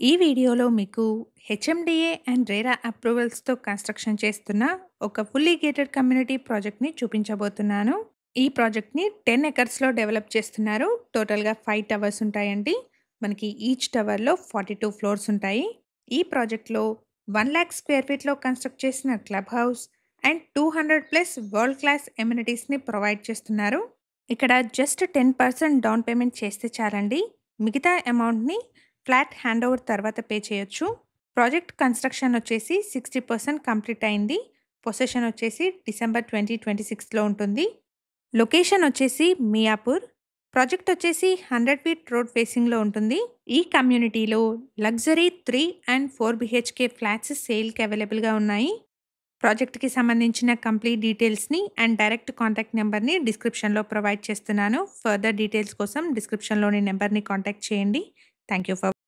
ఈ వీడియోలో మీకు హెచ్ఎండిఏ అండ్ రేరా అప్రూవల్స్‌తో కన్‌స్ట్రక్షన్ చేస్తున్న ఒక ఫుల్లీ గేటెడ్ కమ్యూనిటీ ప్రాజెక్ట్‌ని చూపించబోతున్నాను. ఈ ప్రాజెక్ట్‌ని 10 ఎకర్స్‌లో డెవలప్ చేస్తున్నారు. టోటల్‌గా 5 టవర్స్ ఉంటాయండి. మనకి ఈచ్ టవర్‌లో 42 ఫ్లోర్స్ ఉంటాయి. ఈ ప్రాజెక్ట్‌లో 1,00,000 స్క్వేర్ ఫీట్‌లో కన్‌స్ట్రక్ట్ చేసిన club house and 200+ world class ఎమ్యూనిటీస్‌ని ప్రొవైడ్ చేస్తున్నారు. ఇక్కడ జస్ట్ 10% డౌన్ పేమెంట్ చేస్తే చాలండి. మిగతా అమౌంట్‌ని ఫ్లాట్ హ్యాండ్ ఓవర్ తర్వాత పే చేయొచ్చు. ప్రాజెక్ట్ కన్‌స్ట్రక్షన్ వచ్చేసి 60% కంప్లీట్ అయింది. పొసెషన్ వచ్చేసి డిసెంబర్ 2026లో ఉంటుంది. లొకేషన్ వచ్చేసి మియాపూర్. ప్రాజెక్ట్ వచ్చేసి 100 ఫీట్ రోడ్ ఫేసింగ్‌లో ఉంటుంది. ఈ కమ్యూనిటీలో లగ్జరీ 3 అండ్ 4 బీహెచ్‌కే ఫ్లాట్స్ సేల్‌కి అవైలబుల్‌గా ఉన్నాయి. ప్రాజెక్ట్‌కి సంబంధించిన కంప్లీట్ డీటెయిల్స్‌ని అండ్ డైరెక్ట్ కాంటాక్ట్ నెంబర్‌ని డిస్క్రిప్షన్‌లో ప్రొవైడ్ చేస్తున్నాను. ఫర్దర్ డీటెయిల్స్ కోసం డిస్క్రిప్షన్‌లోని నెంబర్‌ని కాంటాక్ట్ చేయండి. Thank you for